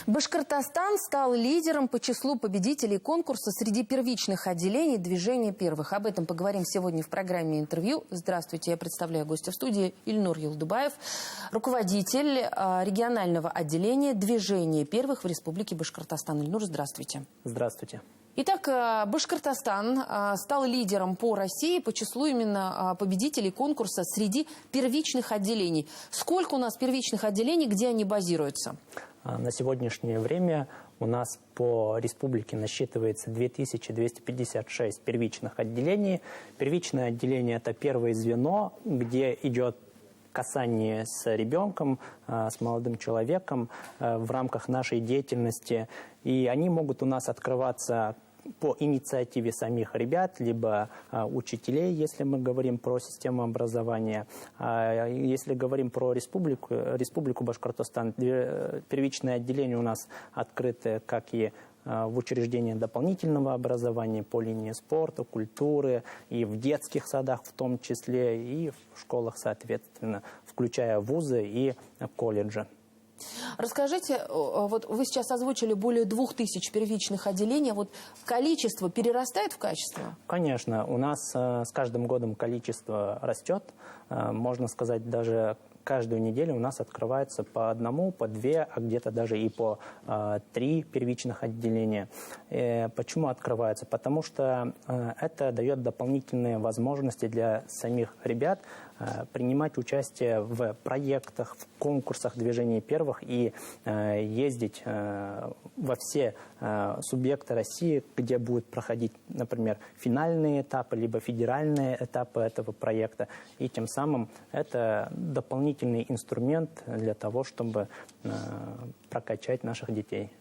Башкортостан стал лидером по числу победителей конкурса среди первичных отделений движения первых. Об этом поговорим сегодня в программе «Интервью». Здравствуйте, я представляю гостя в студии Ильнур Юлдубаев, руководитель регионального отделения движения первых в Республике Башкортостан. Ильнур, здравствуйте. Здравствуйте. Итак, Башкортостан стал лидером по России по числу именно победителей конкурса среди первичных отделений. Сколько у нас первичных отделений, где они базируются? На сегодняшнее время у нас по республике насчитывается 2256 первичных отделений. Первичное отделение – это первое звено, где идет касание с ребенком, с молодым человеком в рамках нашей деятельности. И они могут у нас открываться по инициативе самих ребят, либо учителей, если мы говорим про систему образования. Если говорим про республику Башкортостан, первичные отделения у нас открыты как и в учреждениях дополнительного образования по линии спорта, культуры, и в детских садах в том числе, и в школах, соответственно, включая вузы и колледжи. Расскажите, вот вы сейчас озвучили более 2000 первичных отделений. Вот количество перерастает в качество? Конечно. У нас с каждым годом количество растет. Можно сказать, даже каждую неделю у нас открывается по одному, по две, а где-то даже и по 3 первичных отделения. Почему открываются? Потому что это дает дополнительные возможности для самих ребят принимать участие в проектах, в конкурсах движения первых и ездить во все субъекты России, где будут проходить, например, финальные этапы, либо федеральные этапы этого проекта. И тем самым это дополнительный инструмент для того, чтобы прокачать наших детей.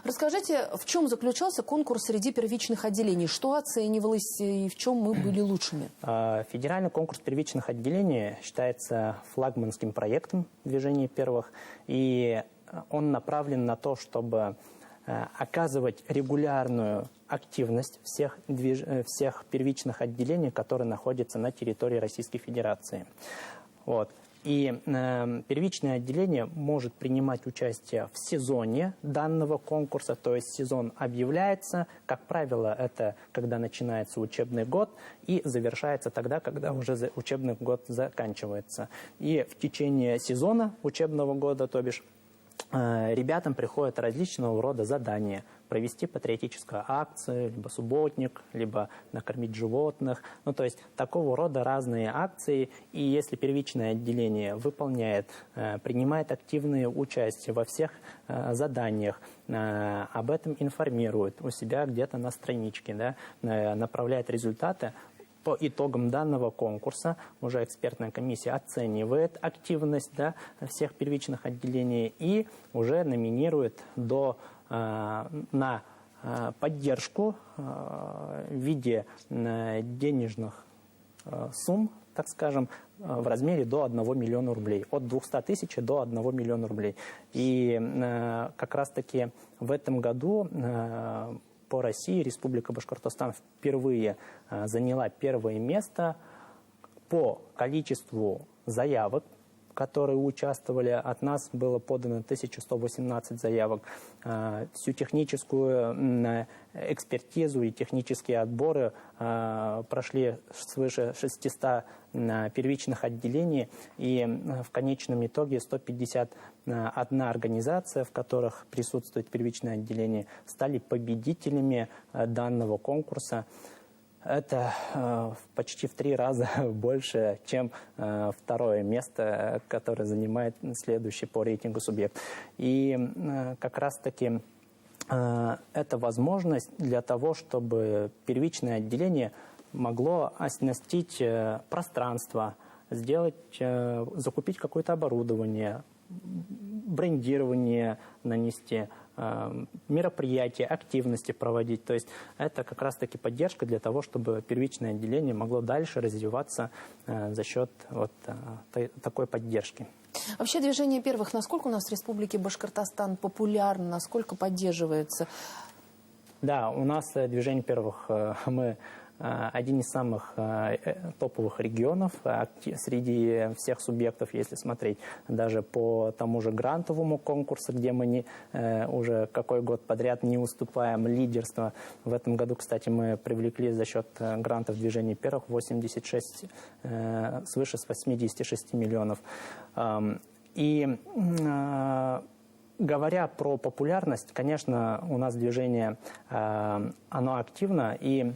Расскажите, в чем заключался конкурс среди первичных отделений? Что оценивалось и в чем мы были лучшими? Федеральный конкурс первичных отделений считается флагманским проектом движения первых. И он направлен на то, чтобы оказывать регулярную активность всех первичных отделений, которые находятся на территории Российской Федерации. Вот. И первичное отделение может принимать участие в сезоне данного конкурса, то есть сезон объявляется, как правило, это когда начинается учебный год и завершается тогда, когда уже учебный год заканчивается. И в течение сезона учебного года, то бишь, ребятам приходят различного рода задания. Провести патриотическую акцию, либо субботник, либо накормить животных. Ну, то есть такого рода разные акции. И если первичное отделение выполняет, принимает активное участие во всех заданиях, об этом информирует у себя где-то на страничке, да, направляет результаты, по итогам данного конкурса уже экспертная комиссия оценивает активность, да, всех первичных отделений и уже номинирует на поддержку в виде денежных сумм, так скажем, в размере до 1 миллиона рублей. От 200 тысяч до 1 миллиона рублей. И как раз-таки в этом году по России Республика Башкортостан впервые заняла первое место по количеству заявок, которые участвовали. От нас было подано 1118 заявок. Всю техническую экспертизу и технические отборы прошли свыше 600 первичных отделений. И в конечном итоге 151 организация, в которых присутствует первичное отделение, стали победителями данного конкурса. Это почти в 3 раза больше, чем второе место, которое занимает следующий по рейтингу субъект. И как раз-таки это возможность для того, чтобы первичное отделение могло оснастить пространство, закупить какое-то оборудование, брендирование нанести, мероприятия, активности проводить. То есть это как раз-таки поддержка для того, чтобы первичное отделение могло дальше развиваться за счет вот такой поддержки. Вообще движение первых, насколько у нас в Республике Башкортостан популярно, насколько поддерживается? Да, у нас движение первых, мы один из самых топовых регионов среди всех субъектов, если смотреть даже по тому же грантовому конкурсу, где мы уже какой год подряд не уступаем лидерство. В этом году, кстати, мы привлекли за счет грантов движения первых свыше 86 миллионов. И говоря про популярность, конечно, у нас движение, оно активно, и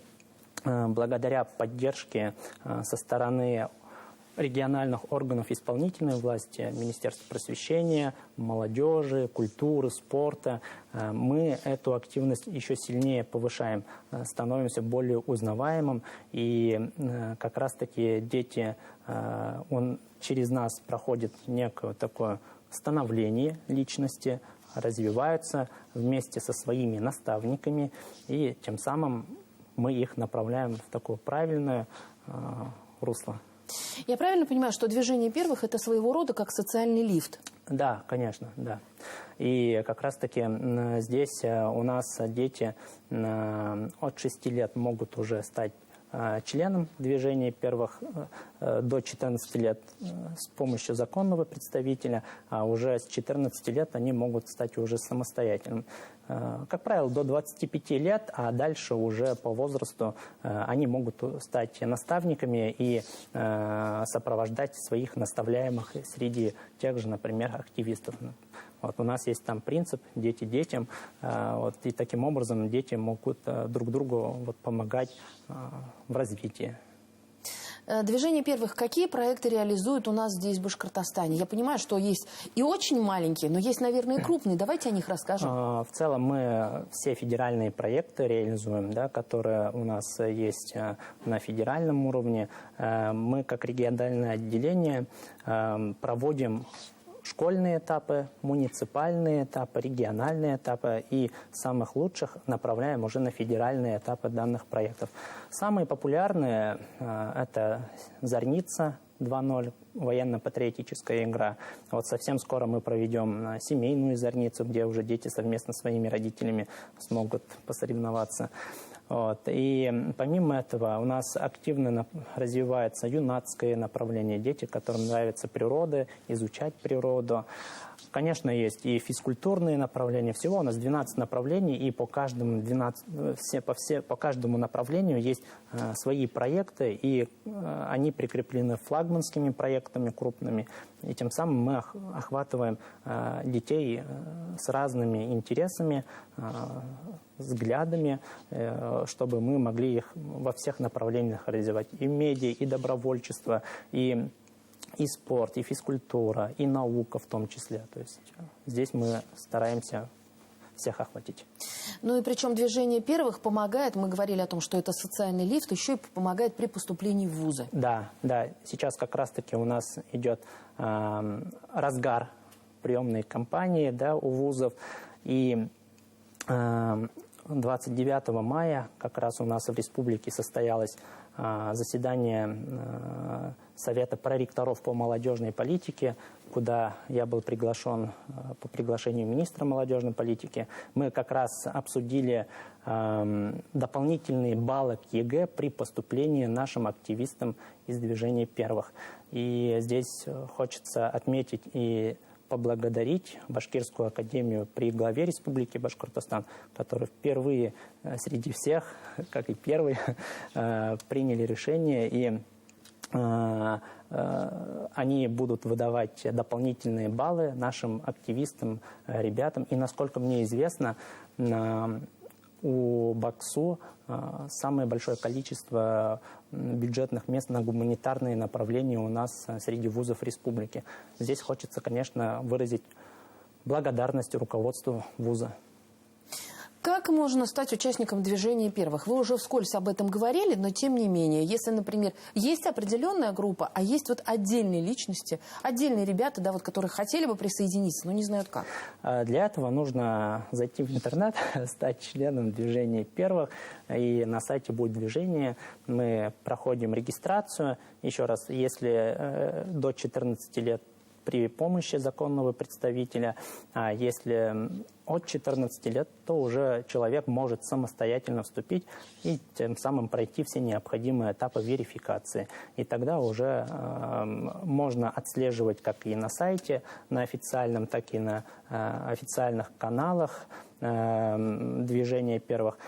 благодаря поддержке со стороны региональных органов исполнительной власти, Министерства просвещения, молодежи, культуры, спорта, мы эту активность еще сильнее повышаем, становимся более узнаваемым, и как раз-таки дети, через нас проходит некое такое становление личности, развиваются вместе со своими наставниками, и тем самым мы их направляем в такое правильное русло. Я правильно понимаю, что движение первых – это своего рода как социальный лифт? Да, конечно, да. И как раз-таки здесь у нас дети от 6 лет могут уже стать членом движения первых, до 14 лет с помощью законного представителя, а уже с 14 лет они могут стать уже самостоятельным. Как правило, до 25 лет, а дальше уже по возрасту они могут стать наставниками и сопровождать своих наставляемых среди тех же, например, активистов. Вот у нас есть там принцип «дети детям», вот, и таким образом дети могут друг другу помогать в развитии. Движение первых какие проекты реализуют у нас здесь, в Башкортостане? Я понимаю, что есть и очень маленькие, но есть, наверное, и крупные. Давайте о них расскажем. В целом мы все федеральные проекты реализуем, да, которые у нас есть на федеральном уровне. Мы, как региональное отделение, проводим школьные этапы, муниципальные этапы, региональные этапы, и самых лучших направляем уже на федеральные этапы данных проектов. Самые популярные – это «Зорница 2.0», военно-патриотическая игра. Вот совсем скоро мы проведем семейную «Зорницу», где уже дети совместно с своими родителями смогут посоревноваться. Вот. И помимо этого у нас активно развивается юнацкое направление. Дети, которым нравится природа, изучать природу. Конечно, есть и физкультурные направления. Всего у нас 12 направлений, и по каждому, по каждому направлению есть свои проекты, и они прикреплены флагманскими проектами крупными. И тем самым мы охватываем детей с разными интересами, взглядами, чтобы мы могли их во всех направлениях развивать. И медиа, и добровольчество, и спорт, и физкультура, и наука в том числе. То есть здесь мы стараемся всех охватить. Ну и причем движение первых помогает, мы говорили о том, что это социальный лифт, еще и помогает при поступлении в вузы. Да, да. Сейчас как раз-таки у нас идет разгар приемной кампании, да, у вузов. И 29 мая как раз у нас в республике состоялось заседание Совета проректоров по молодежной политике, куда я был приглашен по приглашению министра молодежной политики. Мы как раз обсудили дополнительные баллы к ЕГЭ при поступлении нашим активистам из движения первых. И здесь хочется отметить и поблагодарить Башкирскую академию при главе Республики Башкортостан, которые впервые среди всех, как и первые, приняли решение, и они будут выдавать дополнительные баллы нашим активистам, ребятам. И, насколько мне известно, у БАКСУ самое большое количество бюджетных мест на гуманитарные направления у нас среди вузов республики. Здесь хочется, конечно, выразить благодарность руководству вуза. Как можно стать участником движения первых? Вы уже вскользь об этом говорили, но тем не менее, если, например, есть определенная группа, а есть вот отдельные личности, отдельные ребята, да, вот, которые хотели бы присоединиться, но не знают как. Для этого нужно зайти в интернет, стать членом движения первых, и на сайте будет движение, мы проходим регистрацию. Еще раз, если до 14 лет при помощи законного представителя. А если от 14 лет, то уже человек может самостоятельно вступить и тем самым пройти все необходимые этапы верификации. И тогда уже можно отслеживать как и на сайте, на официальном, так и на официальных каналах движения первых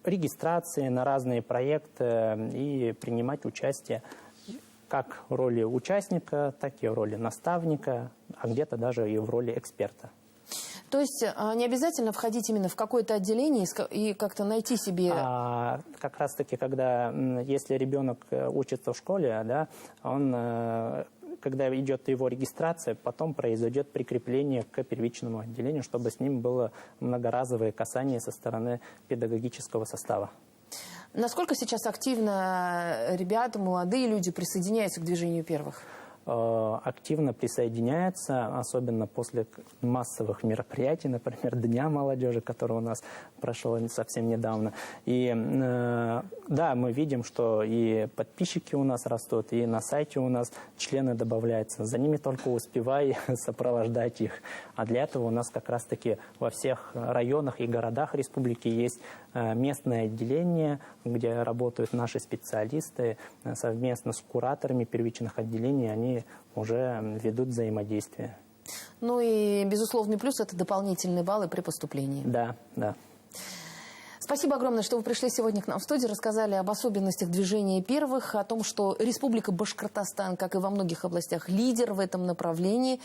регистрации на разные проекты и принимать участие как в роли участника, так и в роли наставника, а где-то даже и в роли эксперта. То есть не обязательно входить именно в какое-то отделение и как-то найти себе... Как раз-таки, если ребенок учится в школе, да, он, когда идет его регистрация, потом произойдет прикрепление к первичному отделению, чтобы с ним было многоразовое касание со стороны педагогического состава. Насколько сейчас активно ребята, молодые люди присоединяются к движению первых? Активно присоединяется, особенно после массовых мероприятий, например, Дня молодежи, который у нас прошел совсем недавно. И да, мы видим, что и подписчики у нас растут, и на сайте у нас члены добавляются. За ними только успевай сопровождать их. А для этого у нас как раз-таки во всех районах и городах республики есть местное отделение, где работают наши специалисты совместно с кураторами первичных отделений, они уже ведут взаимодействие. Ну и безусловный плюс – это дополнительные баллы при поступлении. Да, да. Спасибо огромное, что вы пришли сегодня к нам в студию, рассказали об особенностях движения первых, о том, что Республика Башкортостан, как и во многих областях, лидер в этом направлении.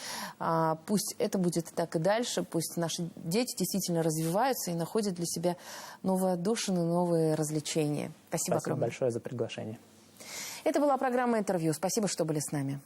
Пусть это будет так и дальше, пусть наши дети действительно развиваются и находят для себя новые отдушины, новые развлечения. Спасибо огромное. Большое за приглашение. Это была программа «Интервью». Спасибо, что были с нами.